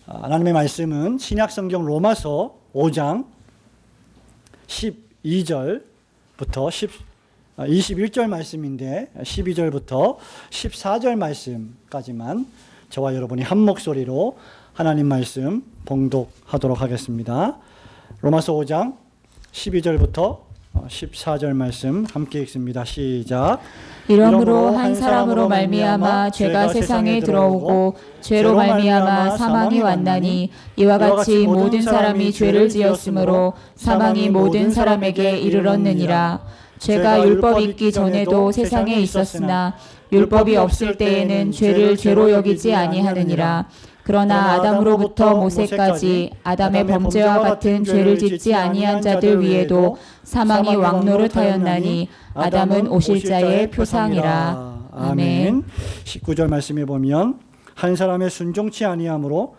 하나님의 말씀은 신약성경 로마서 5장 12절부터 21절 말씀인데 12절부터 14절 말씀까지만 저와 여러분이 한 목소리로 하나님 말씀 봉독하도록 하겠습니다. 로마서 5장 12절부터 14절 말씀 함께 읽습니다. 시작. 이러므로 한 사람으로 말미암아 죄가 세상에 들어오고 죄로 말미암아 사망이 왔나니 이와 같이 모든 사람이 죄를 지었으므로 사망이 모든 사람에게 이르렀느니라. 죄가 율법이 있기 전에도 세상에 있었으나 율법이 없을 때에는 죄를 죄로 여기지 아니하느니라. 그러나 아담으로부터 모세까지 아담의 범죄와 같은 죄를 짓지 아니한 자들 위에도 사망이 왕노릇하였나니 아담은 오실 자의 표상이라. 아멘. 19절 말씀에 보면 한 사람의 순종치 아니함으로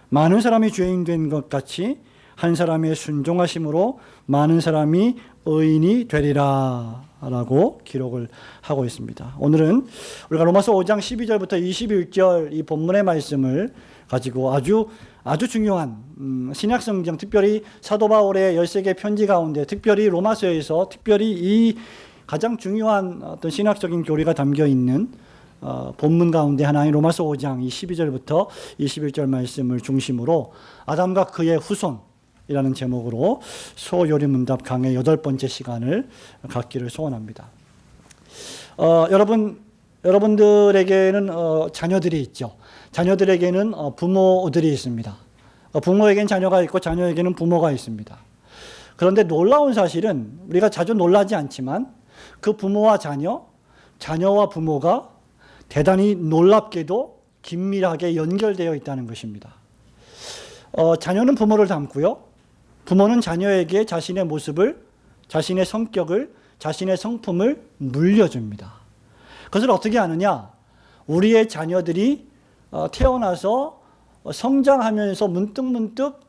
많은 사람이 죄인 된 것 같이 한 사람의 순종하심으로 많은 사람이 의인이 되리라 라고 기록을 하고 있습니다. 오늘은 우리가 로마서 5장 12절부터 21절 이 본문의 말씀을 가지고 아주 중요한 신약성경, 특별히 사도 바울의 13개 편지 가운데 특별히 로마서에서 특별히 이 가장 중요한 어떤 신학적인 교리가 담겨 있는 본문 가운데 하나인 로마서 5장 이 12절부터 21절 말씀을 중심으로 아담과 그의 후손이라는 제목으로 소요리문답 강의 8번째 시간을 갖기를 소원합니다. 여러분들에게는 자녀들이 있죠. 자녀들에게는 부모들이 있습니다. 부모에게는 자녀가 있고 자녀에게는 부모가 있습니다. 그런데 놀라운 사실은 우리가 자주 놀라지 않지만 그 부모와 자녀와 부모가 대단히 놀랍게도 긴밀하게 연결되어 있다는 것입니다. 자녀는 부모를 닮고요. 부모는 자녀에게 자신의 모습을, 자신의 성격을, 자신의 성품을 물려줍니다. 그것을 어떻게 아느냐? 우리의 자녀들이 태어나서 성장하면서 문득문득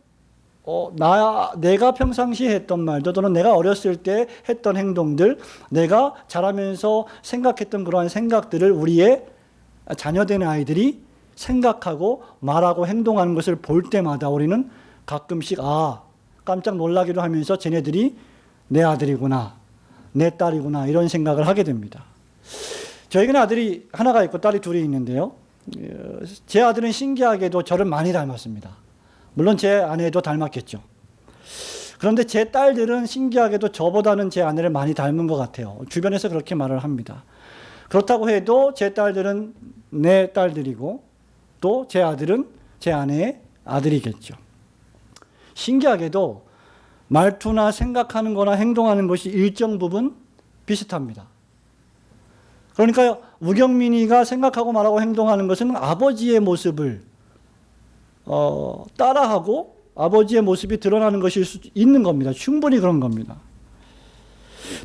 내가 평상시에 했던 말들 또는 내가 어렸을 때 했던 행동들, 내가 자라면서 생각했던 그러한 생각들을 우리의 자녀된 아이들이 생각하고 말하고 행동하는 것을 볼 때마다 우리는 가끔씩 깜짝 놀라기도 하면서 쟤네들이 내 아들이구나, 내 딸이구나 이런 생각을 하게 됩니다. 저에게는 아들이 하나가 있고 딸이 둘이 있는데요. 제 아들은 신기하게도 저를 많이 닮았습니다. 물론 제 아내도 닮았겠죠. 그런데 제 딸들은 신기하게도 저보다는 제 아내를 많이 닮은 것 같아요. 주변에서 그렇게 말을 합니다. 그렇다고 해도 제 딸들은 내 딸들이고 또 제 아들은 제 아내의 아들이겠죠. 신기하게도 말투나 생각하는 거나 행동하는 것이 일정 부분 비슷합니다. 그러니까 우경민이가 생각하고 말하고 행동하는 것은 아버지의 모습을 따라하고 아버지의 모습이 드러나는 것일 수 있는 겁니다. 충분히 그런 겁니다.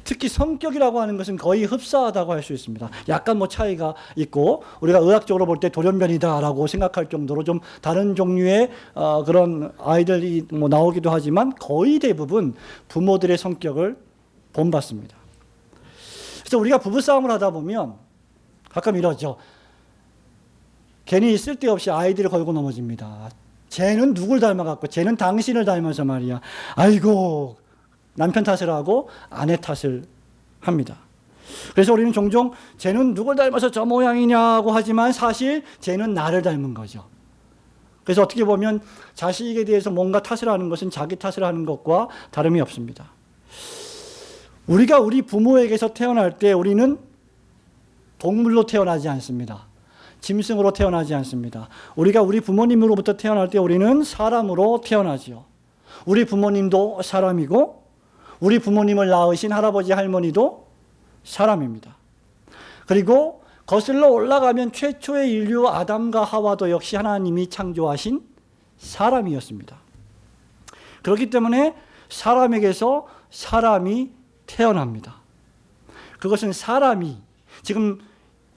특히 성격이라고 하는 것은 거의 흡사하다고 할 수 있습니다. 약간 차이가 있고 우리가 의학적으로 볼 때 돌연변이다라고 생각할 정도로 좀 다른 종류의 그런 아이들이 나오기도 하지만 거의 대부분 부모들의 성격을 본받습니다. 그래서 우리가 부부싸움을 하다 보면 가끔 이러죠. 괜히 쓸데없이 아이들을 걸고 넘어집니다. 쟤는 누굴 닮아갖고 쟤는 당신을 닮아서 말이야. 아이고, 남편 탓을 하고 아내 탓을 합니다. 그래서 우리는 종종 쟤는 누굴 닮아서 저 모양이냐고 하지만 사실 쟤는 나를 닮은 거죠. 그래서 어떻게 보면 자식에 대해서 뭔가 탓을 하는 것은 자기 탓을 하는 것과 다름이 없습니다. 우리가 우리 부모에게서 태어날 때 우리는 동물로 태어나지 않습니다. 짐승으로 태어나지 않습니다. 우리가 우리 부모님으로부터 태어날 때 우리는 사람으로 태어나지요. 우리 부모님도 사람이고 우리 부모님을 낳으신 할아버지 할머니도 사람입니다. 그리고 거슬러 올라가면 최초의 인류 아담과 하와도 역시 하나님이 창조하신 사람이었습니다. 그렇기 때문에 사람에게서 사람이 태어납니다. 그것은 사람이 지금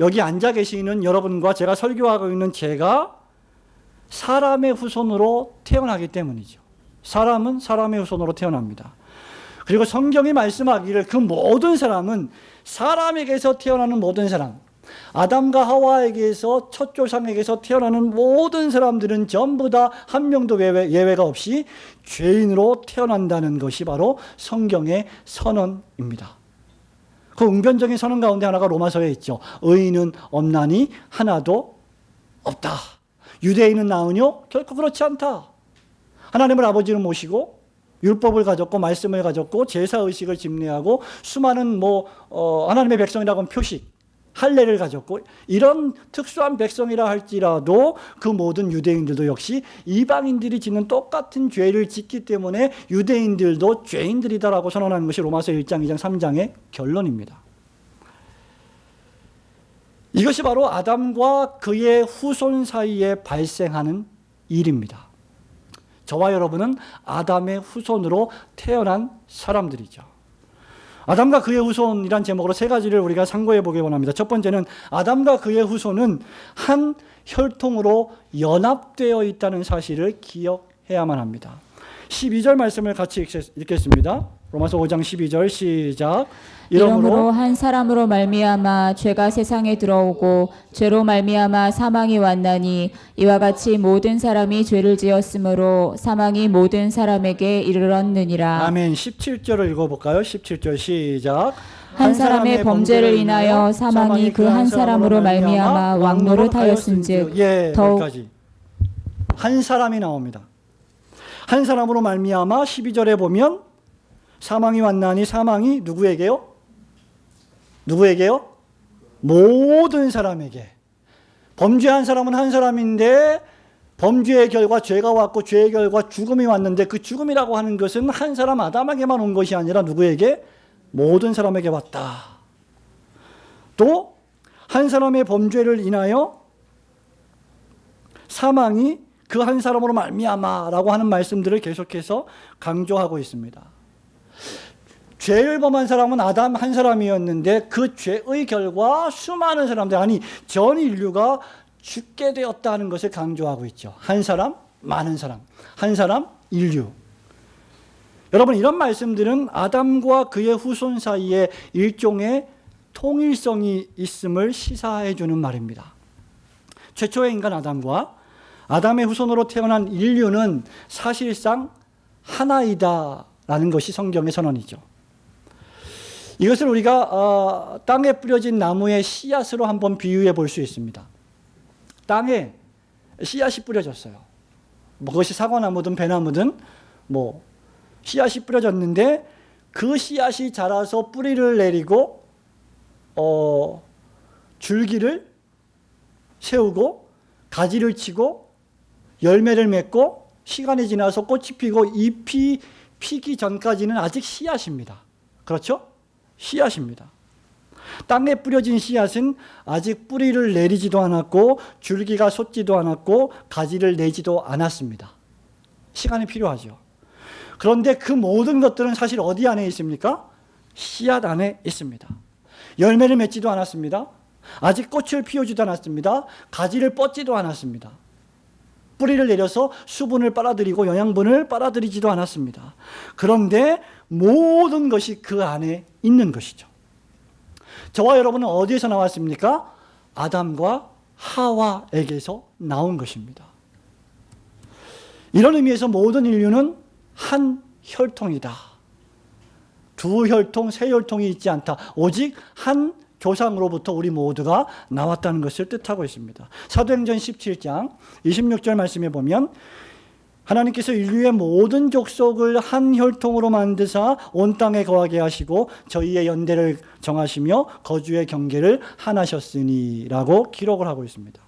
여기 앉아 계시는 여러분과 제가 설교하고 있는 제가 사람의 후손으로 태어나기 때문이죠. 사람은 사람의 후손으로 태어납니다. 그리고 성경이 말씀하기를 그 모든 사람은 사람에게서 태어나는 모든 사람, 아담과 하와에게서 첫 조상에게서 태어나는 모든 사람들은 전부 다 한 명도 예외가 없이 죄인으로 태어난다는 것이 바로 성경의 선언입니다. 그 웅변적인 선언 가운데 하나가 로마서에 있죠. 의인은 없나니 하나도 없다. 유대인은 나으뇨? 결코 그렇지 않다. 하나님을 아버지로 모시고 율법을 가졌고 말씀을 가졌고 제사의식을 집례하고 수많은 하나님의 백성이라고 하면 표식, 할례를 가졌고 이런 특수한 백성이라 할지라도 그 모든 유대인들도 역시 이방인들이 짓는 똑같은 죄를 짓기 때문에 유대인들도 죄인들이다라고 선언하는 것이 로마서 1장, 2장, 3장의 결론입니다. 이것이 바로 아담과 그의 후손 사이에 발생하는 일입니다. 저와 여러분은 아담의 후손으로 태어난 사람들이죠. 아담과 그의 후손이란 제목으로 세 가지를 우리가 상고해 보기 원합니다. 첫 번째는 아담과 그의 후손은 한 혈통으로 연합되어 있다는 사실을 기억해야만 합니다. 12절 말씀을 같이 읽겠습니다. 로마서 5장 12절 시작. 이러므로 한 사람으로 말미암아 죄가 세상에 들어오고 죄로 말미암아 사망이 왔나니 이와 같이 모든 사람이 죄를 지었으므로 사망이 모든 사람에게 이르렀느니라. 아멘. 17절을 읽어볼까요? 17절 시작. 한 사람의 범죄를 인하여 사망이 그 한 사람으로 말미암아 왕노릇하였은즉 더욱 여기까지 한 사람이 나옵니다. 한 사람으로 말미암아 12절에 보면 사망이 왔나니 사망이 누구에게요? 누구에게요? 모든 사람에게. 범죄한 사람은 한 사람인데 범죄의 결과 죄가 왔고 죄의 결과 죽음이 왔는데 그 죽음이라고 하는 것은 한 사람 아담에게만 온 것이 아니라 누구에게? 모든 사람에게 왔다. 또 한 사람의 범죄를 인하여 사망이 그 한 사람으로 말미암아라고 하는 말씀들을 계속해서 강조하고 있습니다. 죄를 범한 사람은 아담 한 사람이었는데 그 죄의 결과 수많은 사람들, 아니 전 인류가 죽게 되었다는 것을 강조하고 있죠. 한 사람, 많은 사람, 한 사람, 인류. 여러분, 이런 말씀들은 아담과 그의 후손 사이에 일종의 통일성이 있음을 시사해 주는 말입니다. 최초의 인간 아담과 아담의 후손으로 태어난 인류는 사실상 하나이다라는 것이 성경의 선언이죠. 이것을 우리가 땅에 뿌려진 나무의 씨앗으로 한번 비유해 볼 수 있습니다. 땅에 씨앗이 뿌려졌어요. 그것이 사과나무든 배나무든 씨앗이 뿌려졌는데 그 씨앗이 자라서 뿌리를 내리고 줄기를 세우고 가지를 치고 열매를 맺고 시간이 지나서 꽃이 피고 잎이 피기 전까지는 아직 씨앗입니다. 그렇죠? 씨앗입니다. 땅에 뿌려진 씨앗은 아직 뿌리를 내리지도 않았고 줄기가 솟지도 않았고 가지를 내지도 않았습니다. 시간이 필요하죠. 그런데 그 모든 것들은 사실 어디 안에 있습니까? 씨앗 안에 있습니다. 열매를 맺지도 않았습니다. 아직 꽃을 피우지도 않았습니다. 가지를 뻗지도 않았습니다. 뿌리를 내려서 수분을 빨아들이고 영양분을 빨아들이지도 않았습니다. 그런데 모든 것이 그 안에 있는 것이죠. 저와 여러분은 어디에서 나왔습니까? 아담과 하와에게서 나온 것입니다. 이런 의미에서 모든 인류는 한 혈통이다. 두 혈통, 세 혈통이 있지 않다. 오직 한 조상으로부터 우리 모두가 나왔다는 것을 뜻하고 있습니다. 사도행전 17장 26절 말씀에 보면 하나님께서 인류의 모든 족속을 한 혈통으로 만드사 온 땅에 거하게 하시고 저희의 연대를 정하시며 거주의 경계를 하나셨으니 라고 기록을 하고 있습니다.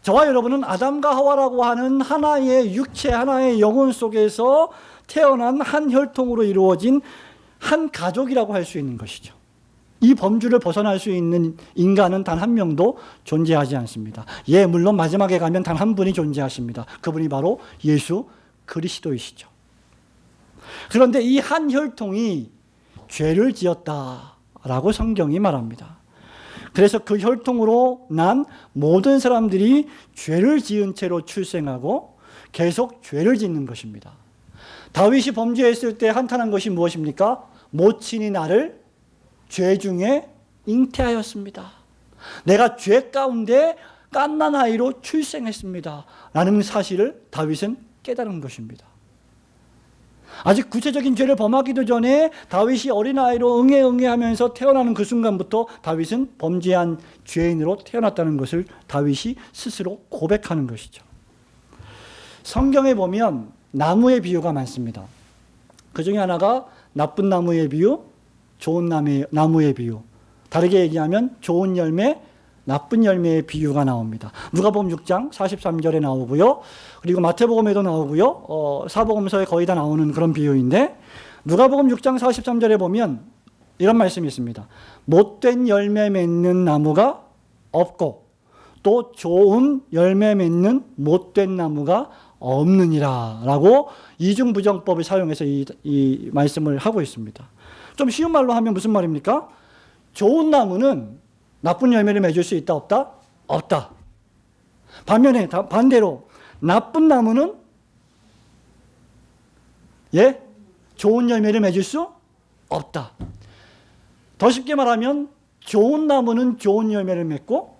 저와 여러분은 아담과 하와라고 하는 하나의 육체, 하나의 영혼 속에서 태어난 한 혈통으로 이루어진 한 가족이라고 할 수 있는 것이죠. 이 범주를 벗어날 수 있는 인간은 단 한 명도 존재하지 않습니다. 물론 마지막에 가면 단 한 분이 존재하십니다. 그분이 바로 예수 그리스도이시죠. 그런데 이 한 혈통이 죄를 지었다라고 성경이 말합니다. 그래서 그 혈통으로 난 모든 사람들이 죄를 지은 채로 출생하고 계속 죄를 짓는 것입니다. 다윗이 범죄했을 때 한탄한 것이 무엇입니까? 모친이 나를 죄 중에 잉태하였습니다. 내가 죄 가운데 갓난아이로 출생했습니다. 라는 사실을 다윗은 깨달은 것입니다. 아직 구체적인 죄를 범하기도 전에 다윗이 어린아이로 응애응애하면서 태어나는 그 순간부터 다윗은 범죄한 죄인으로 태어났다는 것을 다윗이 스스로 고백하는 것이죠. 성경에 보면 나무의 비유가 많습니다. 그 중에 하나가 나쁜 나무의 비유, 좋은 나무의 비유. 다르게 얘기하면 좋은 열매, 나쁜 열매의 비유가 나옵니다. 누가복음 6장 43절에 나오고요. 그리고 마태복음에도 나오고요. 사복음서에 거의 다 나오는 그런 비유인데 누가복음 6장 43절에 보면 이런 말씀이 있습니다. 못된 열매 맺는 나무가 없고 또 좋은 열매 맺는 못된 나무가 없느니라 라고 이중부정법을 사용해서 이 말씀을 하고 있습니다. 좀 쉬운 말로 하면 무슨 말입니까? 좋은 나무는 나쁜 열매를 맺을 수 있다 없다? 없다. 반대로 나쁜 나무는 좋은 열매를 맺을 수 없다. 더 쉽게 말하면 좋은 나무는 좋은 열매를 맺고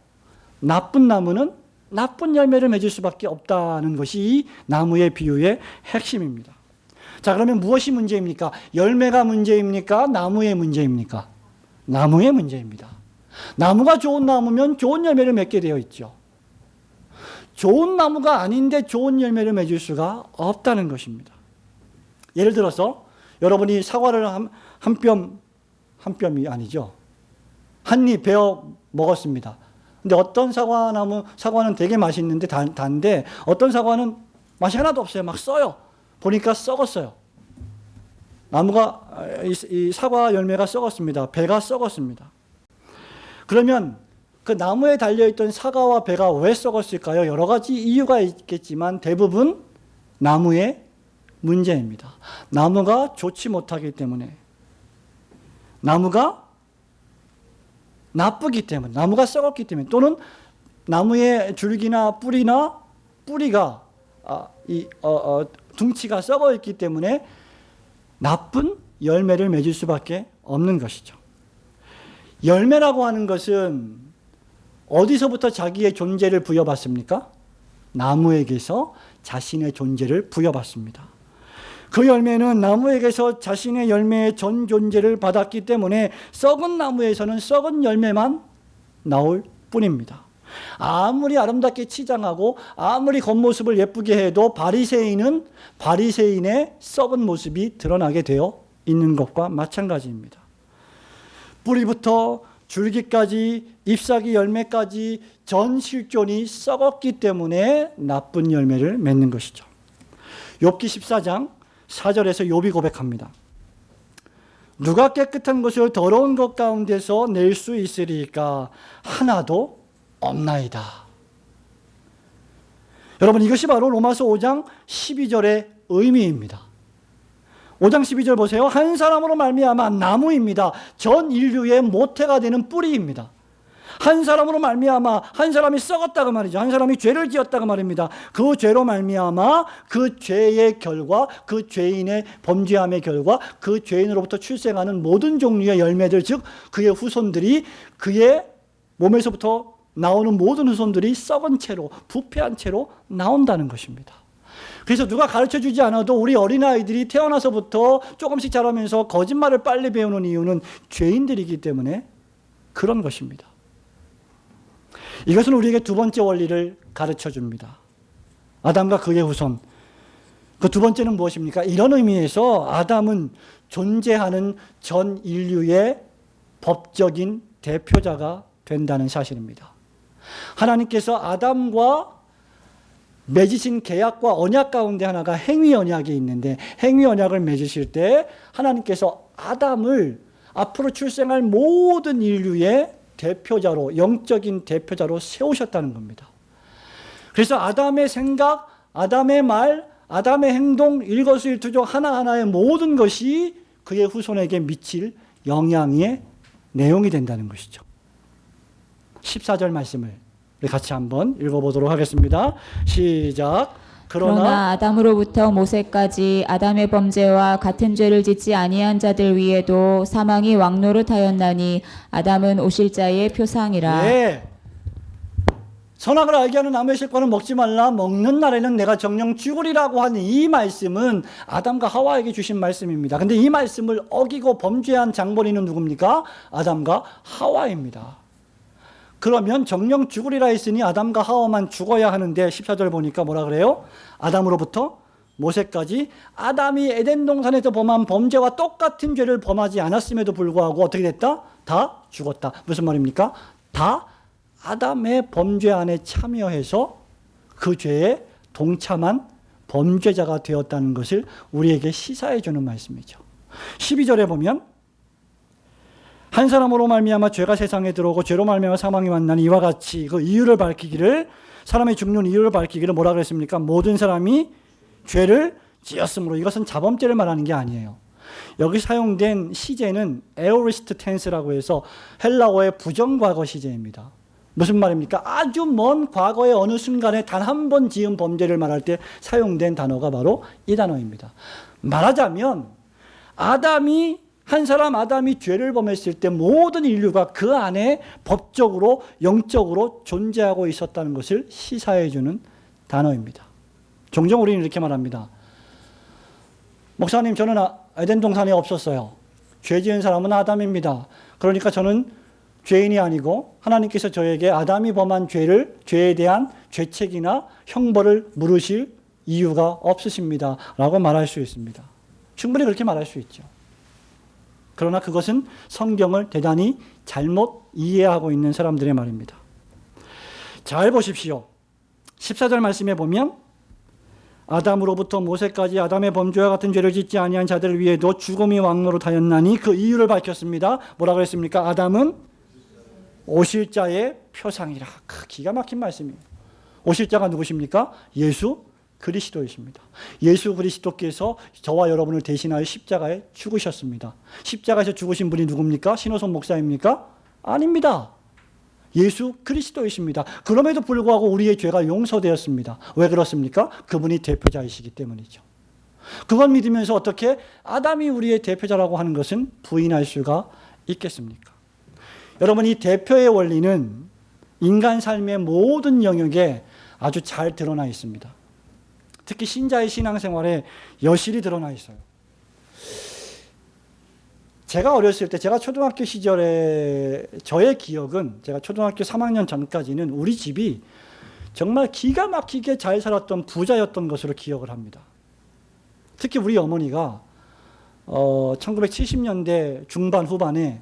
나쁜 나무는 나쁜 열매를 맺을 수밖에 없다는 것이 이 나무의 비유의 핵심입니다. 자, 그러면 무엇이 문제입니까? 열매가 문제입니까? 나무의 문제입니까? 나무의 문제입니다. 나무가 좋은 나무면 좋은 열매를 맺게 되어 있죠. 좋은 나무가 아닌데 좋은 열매를 맺을 수가 없다는 것입니다. 예를 들어서 여러분이 사과를 한 뼘이 아니죠. 한 입 베어 먹었습니다. 근데 어떤 사과는 되게 맛있는데 단데 어떤 사과는 맛이 하나도 없어요. 막 써요. 보니까 썩었어요. 이 사과 열매가 썩었습니다. 배가 썩었습니다. 그러면 그 나무에 달려있던 사과와 배가 왜 썩었을까요? 여러 가지 이유가 있겠지만 대부분 나무의 문제입니다. 나무가 좋지 못하기 때문에, 나무가 나쁘기 때문에, 나무가 썩었기 때문에, 또는 나무의 줄기나 뿌리가 둥치가 썩어 있기 때문에 나쁜 열매를 맺을 수밖에 없는 것이죠. 열매라고 하는 것은 어디서부터 자기의 존재를 부여받습니까? 나무에게서 자신의 존재를 부여받습니다. 그 열매는 나무에게서 자신의 열매의 전 존재를 받았기 때문에 썩은 나무에서는 썩은 열매만 나올 뿐입니다. 아무리 아름답게 치장하고 아무리 겉모습을 예쁘게 해도 바리새인은 바리새인의 썩은 모습이 드러나게 되어 있는 것과 마찬가지입니다. 뿌리부터 줄기까지 잎사귀 열매까지 전 실존이 썩었기 때문에 나쁜 열매를 맺는 것이죠. 욥기 14장 4절에서 욥이 고백합니다. 누가 깨끗한 것을 더러운 것 가운데서 낼 수 있으리까? 하나도 없나이다. 여러분, 이것이 바로 로마서 5장 12절의 의미입니다. 5장 12절 보세요. 한 사람으로 말미암아 나무입니다. 전 인류의 모태가 되는 뿌리입니다. 한 사람으로 말미암아, 한 사람이 썩었다고 말이죠. 한 사람이 죄를 지었다고 말입니다. 그 죄로 말미암아 그 죄의 결과, 그 죄인의 범죄함의 결과, 그 죄인으로부터 출생하는 모든 종류의 열매들, 즉 그의 후손들이, 그의 몸에서부터 나오는 모든 후손들이 썩은 채로, 부패한 채로 나온다는 것입니다. 그래서 누가 가르쳐주지 않아도 우리 어린아이들이 태어나서부터 조금씩 자라면서 거짓말을 빨리 배우는 이유는 죄인들이기 때문에 그런 것입니다. 이것은 우리에게 두 번째 원리를 가르쳐줍니다. 아담과 그의 후손. 그 두 번째는 무엇입니까? 이런 의미에서 아담은 존재하는 전 인류의 법적인 대표자가 된다는 사실입니다. 하나님께서 아담과 맺으신 계약과 언약 가운데 하나가 행위 언약이 있는데, 행위 언약을 맺으실 때 하나님께서 아담을 앞으로 출생할 모든 인류의 대표자로, 영적인 대표자로 세우셨다는 겁니다. 그래서 아담의 생각, 아담의 말, 아담의 행동, 일거수일투족 하나하나의 모든 것이 그의 후손에게 미칠 영향의 내용이 된다는 것이죠. 14절 말씀을 같이 한번 읽어보도록 하겠습니다. 시작. 그러나 아담으로부터 모세까지 아담의 범죄와 같은 죄를 짓지 아니한 자들 위에도 사망이 왕노릇하였나니 아담은 오실자의 표상이라. 예. 선악을 알게 하는 나무의 실과는 먹지 말라. 먹는 날에는 내가 정령 죽으리라고 하는 이 말씀은 아담과 하와에게 주신 말씀입니다. 근데 이 말씀을 어기고 범죄한 장본인은 누굽니까? 아담과 하와입니다. 그러면 정령 죽으리라 했으니 아담과 하와만 죽어야 하는데 14절 보니까 뭐라 그래요? 아담으로부터 모세까지 아담이 에덴 동산에서 범한 범죄와 똑같은 죄를 범하지 않았음에도 불구하고 어떻게 됐다? 다 죽었다. 무슨 말입니까? 다 아담의 범죄 안에 참여해서 그 죄에 동참한 범죄자가 되었다는 것을 우리에게 시사해 주는 말씀이죠. 12절에 보면 한 사람으로 말미암아 죄가 세상에 들어오고 죄로 말미암아 사망이 왔나니 이와 같이 그 이유를 밝히기를 사람이 죽는 이유를 밝히기를 뭐라 그랬습니까? 모든 사람이 죄를 지었으므로. 이것은 자범죄를 말하는 게 아니에요. 여기 사용된 시제는 에오리스트 텐스라고 해서 헬라어의 부정과거 시제입니다. 무슨 말입니까? 아주 먼 과거의 어느 순간에 단 한 번 지은 범죄를 말할 때 사용된 단어가 바로 이 단어입니다. 말하자면 한 사람 아담이 죄를 범했을 때 모든 인류가 그 안에 법적으로 영적으로 존재하고 있었다는 것을 시사해 주는 단어입니다. 종종 우리는 이렇게 말합니다. 목사님, 저는 에덴 동산에 없었어요. 죄 지은 사람은 아담입니다. 그러니까 저는 죄인이 아니고 하나님께서 저에게 아담이 범한 죄에 대한 죄책이나 형벌을 물으실 이유가 없으십니다 라고 말할 수 있습니다. 충분히 그렇게 말할 수 있죠. 그러나 그것은 성경을 대단히 잘못 이해하고 있는 사람들의 말입니다. 잘 보십시오. 14절 말씀에 보면 아담으로부터 모세까지 아담의 범죄와 같은 죄를 짓지 아니한 자들을 위해도 죽음이 왕노릇하였나니 그 이유를 밝혔습니다. 뭐라 그랬습니까? 아담은 오실 자의 표상이라. 기가 막힌 말씀이에요. 오실 자가 누구십니까? 예수 그리스도이십니다. 예수 그리스도께서 저와 여러분을 대신하여 십자가에 죽으셨습니다. 십자가에서 죽으신 분이 누굽니까? 신호선 목사입니까? 아닙니다. 예수 그리스도이십니다. 그럼에도 불구하고 우리의 죄가 용서되었습니다. 왜 그렇습니까? 그분이 대표자이시기 때문이죠. 그걸 믿으면서 어떻게 아담이 우리의 대표자라고 하는 것은 부인할 수가 있겠습니까? 여러분, 이 대표의 원리는 인간 삶의 모든 영역에 아주 잘 드러나 있습니다. 특히 신자의 신앙생활에 여실히 드러나 있어요. 제가 어렸을 때, 제가 초등학교 시절에 저의 기억은 제가 초등학교 3학년 전까지는 우리 집이 정말 기가 막히게 잘 살았던 부자였던 것으로 기억을 합니다. 특히 우리 어머니가 1970년대 중반 후반에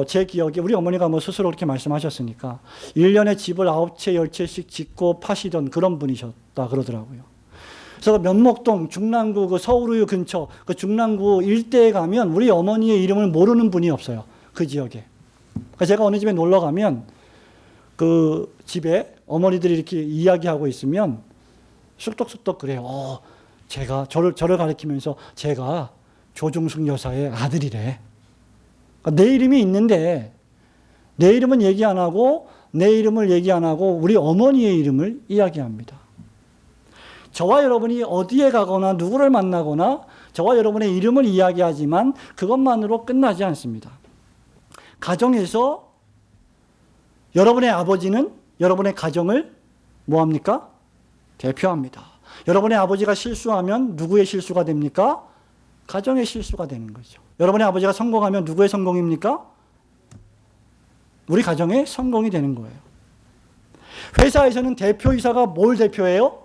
제 기억에 우리 어머니가 스스로 그렇게 말씀하셨으니까 1년에 집을 9채, 10채씩 짓고 파시던 그런 분이셨다 그러더라고요. 그래서 면목동, 중랑구, 그 서울의 근처, 그 중랑구 일대에 가면 우리 어머니의 이름을 모르는 분이 없어요. 그 지역에. 그러니까 제가 어느 집에 놀러 가면 그 집에 어머니들이 이렇게 이야기하고 있으면 쑥덕쑥덕 그래요. 저를 가리키면서 제가 조중숙 여사의 아들이래. 내 이름이 있는데 내 이름은 얘기 안 하고 내 이름을 얘기 안 하고 우리 어머니의 이름을 이야기합니다. 저와 여러분이 어디에 가거나 누구를 만나거나 저와 여러분의 이름을 이야기하지만 그것만으로 끝나지 않습니다. 가정에서 여러분의 아버지는 여러분의 가정을 뭐합니까? 대표합니다. 여러분의 아버지가 실수하면 누구의 실수가 됩니까? 가정의 실수가 되는 거죠. 여러분의 아버지가 성공하면 누구의 성공입니까? 우리 가정의 성공이 되는 거예요. 회사에서는 대표이사가 뭘 대표해요?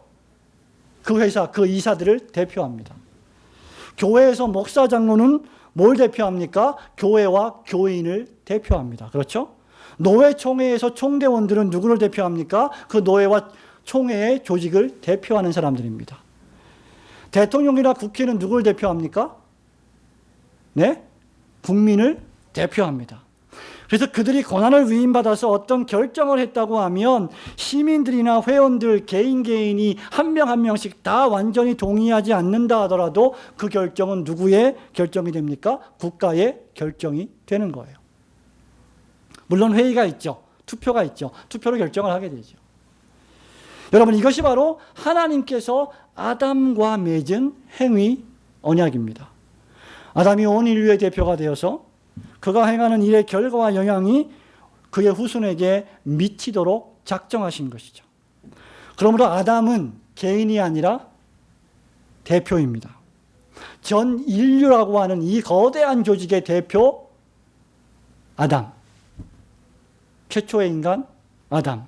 그 회사, 그 이사들을 대표합니다. 교회에서 목사 장로는 뭘 대표합니까? 교회와 교인을 대표합니다. 그렇죠? 노회총회에서 총대원들은 누구를 대표합니까? 그 노회와 총회의 조직을 대표하는 사람들입니다. 대통령이나 국회는 누구를 대표합니까? 네? 국민을 대표합니다. 그래서 그들이 권한을 위임받아서 어떤 결정을 했다고 하면 시민들이나 회원들 개인이 한 명 한 명씩 다 완전히 동의하지 않는다 하더라도 그 결정은 누구의 결정이 됩니까? 국가의 결정이 되는 거예요. 물론 회의가 있죠. 투표가 있죠. 투표로 결정을 하게 되죠. 여러분, 이것이 바로 하나님께서 아담과 맺은 행위 언약입니다. 아담이 온 인류의 대표가 되어서 그가 행하는 일의 결과와 영향이 그의 후손에게 미치도록 작정하신 것이죠. 그러므로 아담은 개인이 아니라 대표입니다. 전 인류라고 하는 이 거대한 조직의 대표 아담, 최초의 인간 아담.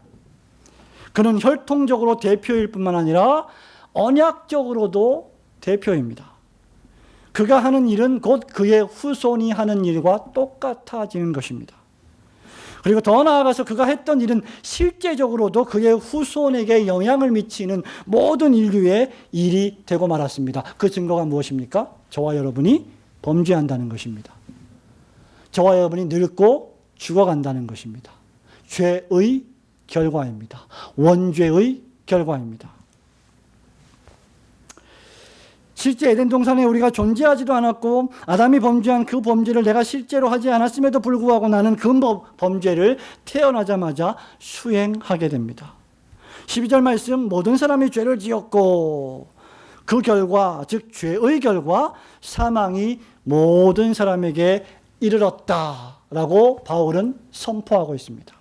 그는 혈통적으로 대표일 뿐만 아니라 언약적으로도 대표입니다. 그가 하는 일은 곧 그의 후손이 하는 일과 똑같아지는 것입니다. 그리고 더 나아가서 그가 했던 일은 실제적으로도 그의 후손에게 영향을 미치는 모든 인류의 일이 되고 말았습니다. 그 증거가 무엇입니까? 저와 여러분이 범죄한다는 것입니다. 저와 여러분이 늙고 죽어간다는 것입니다. 죄의 결과입니다. 원죄의 결과입니다. 실제 에덴 동산에 우리가 존재하지도 않았고 아담이 범죄한 그 범죄를 내가 실제로 하지 않았음에도 불구하고 나는 그 범죄를 태어나자마자 수행하게 됩니다. 12절 말씀, 모든 사람이 죄를 지었고 그 결과, 즉 죄의 결과 사망이 모든 사람에게 이르렀다라고 바울은 선포하고 있습니다.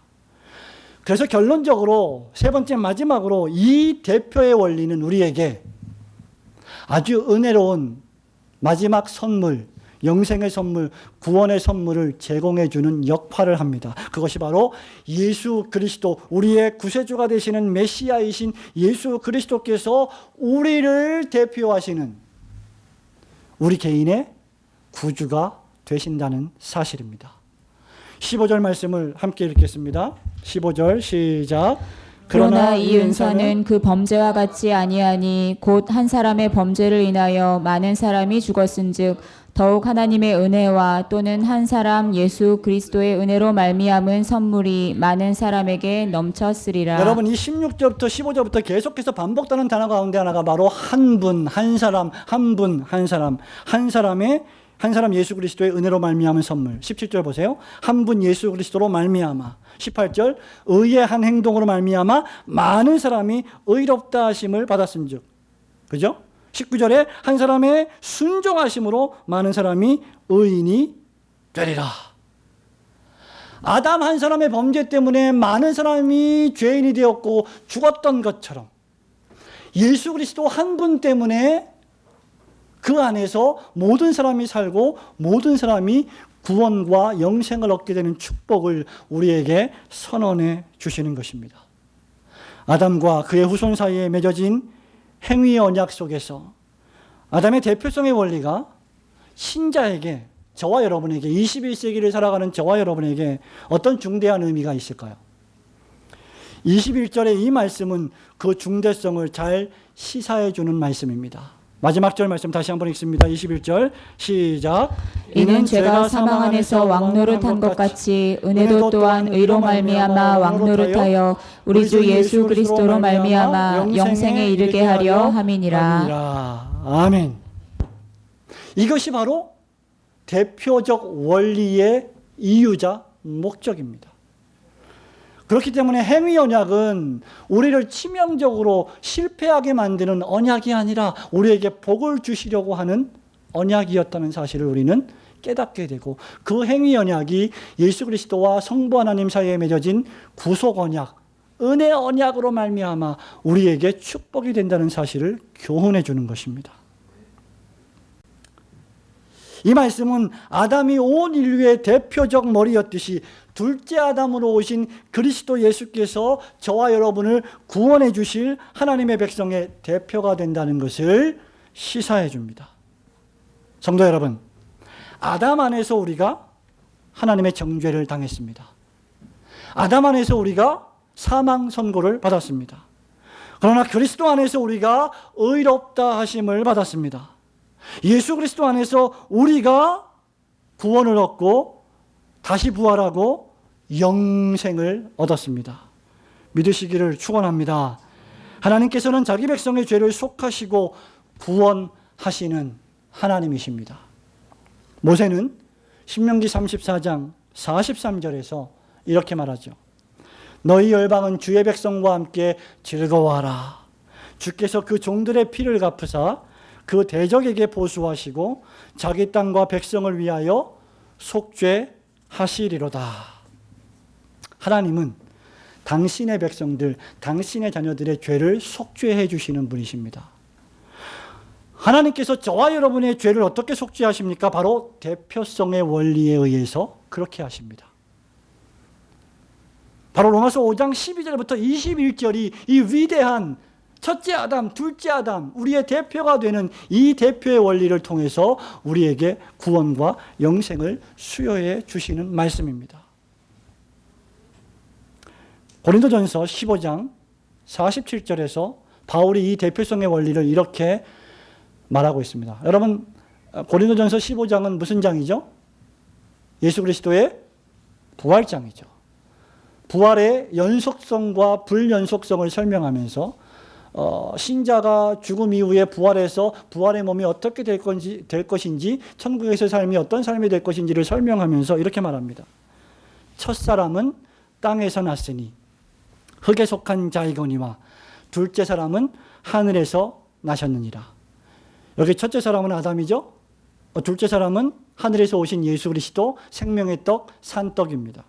그래서 결론적으로 세 번째 마지막으로 이 대표의 원리는 우리에게 아주 은혜로운 마지막 선물, 영생의 선물, 구원의 선물을 제공해 주는 역할을 합니다. 그것이 바로 예수 그리스도, 우리의 구세주가 되시는 메시아이신 예수 그리스도께서 우리를 대표하시는 우리 개인의 구주가 되신다는 사실입니다. 15절 말씀을 함께 읽겠습니다. 15절 시작. 그러나 이 은사는 그 범죄와 같지 아니하니 곧 한 사람의 범죄를 인하여 많은 사람이 죽었은즉 더욱 하나님의 은혜와 또는 한 사람 예수 그리스도의 은혜로 말미암은 선물이 많은 사람에게 넘쳤으리라. 여러분, 이 16절부터 15절부터 계속해서 반복되는 단어 가운데 하나가 바로 한 분, 한 사람, 한 분, 한 사람, 한 사람 예수 그리스도의 은혜로 말미암은 선물. 17절 보세요. 한 분 예수 그리스도로 말미암아. 18절 의의 한 행동으로 말미암아 많은 사람이 의롭다 하심을 받았은즉. 그죠? 19절에 한 사람의 순종하심으로 많은 사람이 의인이 되리라. 아담 한 사람의 범죄 때문에 많은 사람이 죄인이 되었고 죽었던 것처럼 예수 그리스도 한 분 때문에 그 안에서 모든 사람이 살고 모든 사람이 구원과 영생을 얻게 되는 축복을 우리에게 선언해 주시는 것입니다. 아담과 그의 후손 사이에 맺어진 행위의 언약 속에서 아담의 대표성의 원리가 신자에게, 저와 여러분에게, 21세기를 살아가는 저와 여러분에게 어떤 중대한 의미가 있을까요? 21절의 이 말씀은 그 중대성을 잘 시사해 주는 말씀입니다. 마지막 절 말씀 다시 한번 읽습니다. 21절 시작. 이는 죄가 사망 안에서 왕노릇한 것 같이 은혜도 또한 의로 말미암아 왕노릇하여 우리 주 예수 그리스도로 말미암아 영생에 이르게 하려 함이니라. 아멘. 이것이 바로 대표적 원리의 이유자 목적입니다. 그렇기 때문에 행위 언약은 우리를 치명적으로 실패하게 만드는 언약이 아니라 우리에게 복을 주시려고 하는 언약이었다는 사실을 우리는 깨닫게 되고, 그 행위 언약이 예수 그리스도와 성부 하나님 사이에 맺어진 구속 언약, 은혜 언약으로 말미암아 우리에게 축복이 된다는 사실을 교훈해 주는 것입니다. 이 말씀은 아담이 온 인류의 대표적 머리였듯이 둘째 아담으로 오신 그리스도 예수께서 저와 여러분을 구원해 주실 하나님의 백성의 대표가 된다는 것을 시사해 줍니다. 성도 여러분, 아담 안에서 우리가 하나님의 정죄를 당했습니다. 아담 안에서 우리가 사망 선고를 받았습니다. 그러나 그리스도 안에서 우리가 의롭다 하심을 받았습니다. 예수 그리스도 안에서 우리가 구원을 얻고 다시 부활하고 영생을 얻었습니다. 믿으시기를 축원합니다. 하나님께서는 자기 백성의 죄를 속하시고 구원하시는 하나님이십니다. 모세는 신명기 34장 43절에서 이렇게 말하죠. 너희 열방은 주의 백성과 함께 즐거워하라. 주께서 그 종들의 피를 갚으사 그 대적에게 보수하시고 자기 땅과 백성을 위하여 속죄하시리로다. 하나님은 당신의 백성들, 당신의 자녀들의 죄를 속죄해 주시는 분이십니다. 하나님께서 저와 여러분의 죄를 어떻게 속죄하십니까? 바로 대표성의 원리에 의해서 그렇게 하십니다. 바로 로마서 5장 12절부터 21절이 이 위대한 첫째 아담, 둘째 아담, 우리의 대표가 되는 이 대표의 원리를 통해서 우리에게 구원과 영생을 수여해 주시는 말씀입니다. 고린도전서 15장 47절에서 바울이 이 대표성의 원리를 이렇게 말하고 있습니다. 여러분, 고린도전서 15장은 무슨 장이죠? 예수 그리스도의 부활장이죠. 부활의 연속성과 불연속성을 설명하면서 신자가 죽음 이후에 부활해서 부활의 몸이 어떻게 될 것인지, 천국에서의 삶이 어떤 삶이 될 것인지를 설명하면서 이렇게 말합니다. 첫사람은 땅에서 났으니 흙에 속한 자이거니와 둘째 사람은 하늘에서 나셨느니라. 여기 첫째 사람은 아담이죠. 둘째 사람은 하늘에서 오신 예수 그리스도, 생명의 떡, 산떡입니다.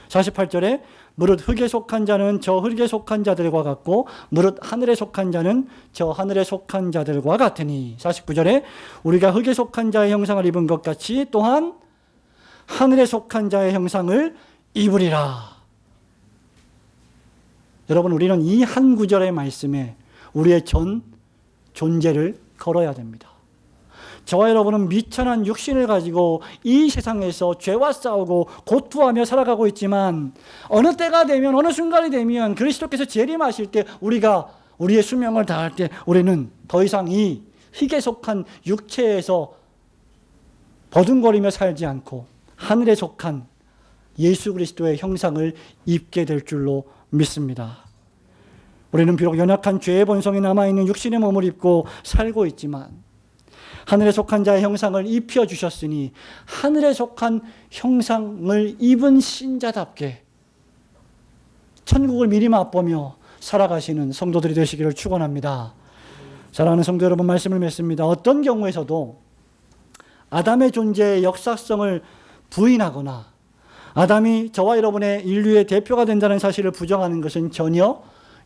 48절에 무릇 흙에 속한 자는 저 흙에 속한 자들과 같고 무릇 하늘에 속한 자는 저 하늘에 속한 자들과 같으니. 49절에 우리가 흙에 속한 자의 형상을 입은 것 같이 또한 하늘에 속한 자의 형상을 입으리라. 여러분, 우리는 이 한 구절의 말씀에 우리의 전 존재를 걸어야 됩니다. 저와 여러분은 미천한 육신을 가지고 이 세상에서 죄와 싸우고 고투하며 살아가고 있지만 어느 때가 되면, 어느 순간이 되면 그리스도께서 재림하실 때 우리가 우리의 수명을 다할 때 우리는 더 이상 이 흙에 속한 육체에서 버둥거리며 살지 않고 하늘에 속한 예수 그리스도의 형상을 입게 될 줄로 믿습니다. 우리는 비록 연약한 죄의 본성이 남아있는 육신의 몸을 입고 살고 있지만 하늘에 속한 자의 형상을 입혀주셨으니 하늘에 속한 형상을 입은 신자답게 천국을 미리 맛보며 살아가시는 성도들이 되시기를 축원합니다. 사랑하는 성도 여러분, 말씀을 맺습니다. 어떤 경우에서도 아담의 존재의 역사성을 부인하거나 아담이 저와 여러분의 인류의 대표가 된다는 사실을 부정하는 것은 전혀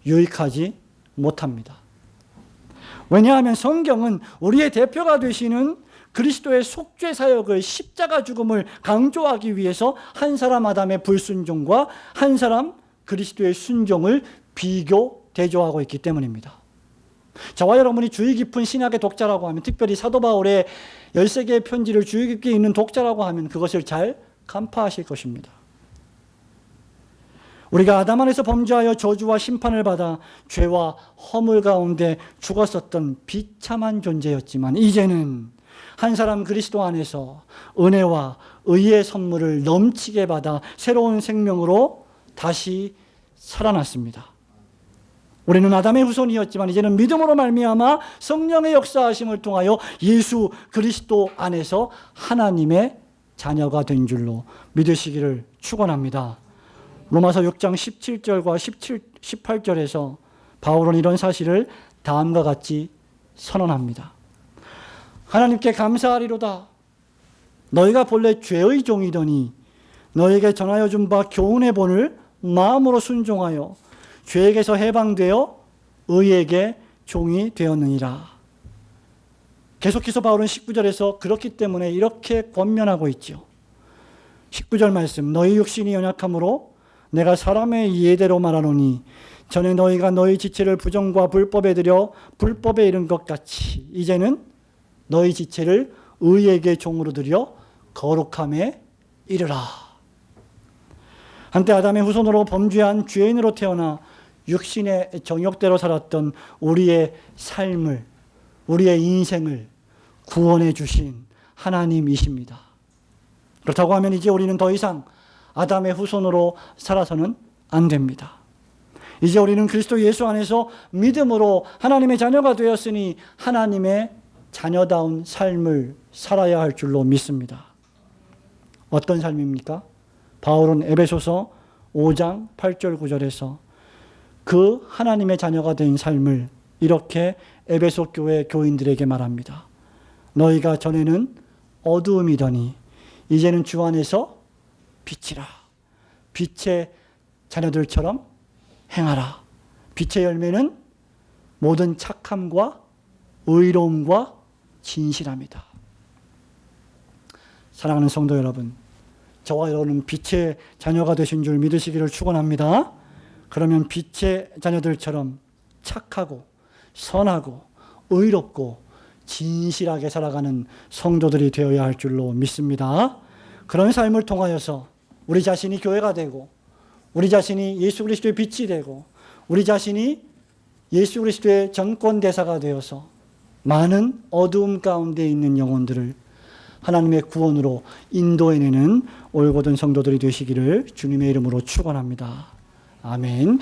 유익하지 못합니다. 왜냐하면 성경은 우리의 대표가 되시는 그리스도의 속죄 사역을, 십자가 죽음을 강조하기 위해서 한 사람 아담의 불순종과 한 사람 그리스도의 순종을 비교, 대조하고 있기 때문입니다. 저와 여러분이 주의 깊은 신학의 독자라고 하면, 특별히 사도 바울의 13개의 편지를 주의 깊게 읽는 독자라고 하면 그것을 잘 간파하실 것입니다. 우리가 아담 안에서 범죄하여 저주와 심판을 받아 죄와 허물 가운데 죽었었던 비참한 존재였지만 이제는 한 사람 그리스도 안에서 은혜와 의의 선물을 넘치게 받아 새로운 생명으로 다시 살아났습니다. 우리는 아담의 후손이었지만 이제는 믿음으로 말미암아 성령의 역사하심을 통하여 예수 그리스도 안에서 하나님의 자녀가 된 줄로 믿으시기를 축원합니다. 로마서 6장 17절과 18절에서 바울은 이런 사실을 다음과 같이 선언합니다. 하나님께 감사하리로다. 너희가 본래 죄의 종이더니 너희에게 전하여 준 바 교훈의 본을 마음으로 순종하여 죄에게서 해방되어 의에게 종이 되었느니라. 계속해서 바울은 19절에서 그렇기 때문에 이렇게 권면하고 있죠. 19절 말씀, 너희 육신이 연약함으로 내가 사람의 예대로 말하노니 전에 너희가 너희 지체를 부정과 불법에 들여 불법에 이른 것 같이 이제는 너희 지체를 의에게 종으로 들여 거룩함에 이르라. 한때 아담의 후손으로 범죄한 죄인으로 태어나 육신의 정욕대로 살았던 우리의 삶을, 우리의 인생을 구원해 주신 하나님이십니다. 그렇다고 하면 이제 우리는 더 이상 아담의 후손으로 살아서는 안 됩니다. 이제 우리는 그리스도 예수 안에서 믿음으로 하나님의 자녀가 되었으니 하나님의 자녀다운 삶을 살아야 할 줄로 믿습니다. 어떤 삶입니까? 바울은 에베소서 5장 8절 9절에서 그 하나님의 자녀가 된 삶을 이렇게 에베소 교회 교인들에게 말합니다. 너희가 전에는 어두움이더니 이제는 주 안에서 빛이라. 빛의 자녀들처럼 행하라. 빛의 열매는 모든 착함과 의로움과 진실함이다. 사랑하는 성도 여러분, 저와 여러분은 빛의 자녀가 되신 줄 믿으시기를 축원합니다. 그러면 빛의 자녀들처럼 착하고 선하고 의롭고 진실하게 살아가는 성도들이 되어야 할 줄로 믿습니다. 그런 삶을 통하여서 우리 자신이 교회가 되고, 우리 자신이 예수 그리스도의 빛이 되고, 우리 자신이 예수 그리스도의 전권대사가 되어서 많은 어두움 가운데 있는 영혼들을 하나님의 구원으로 인도해내는 올곧은 성도들이 되시기를 주님의 이름으로 축원합니다. 아멘.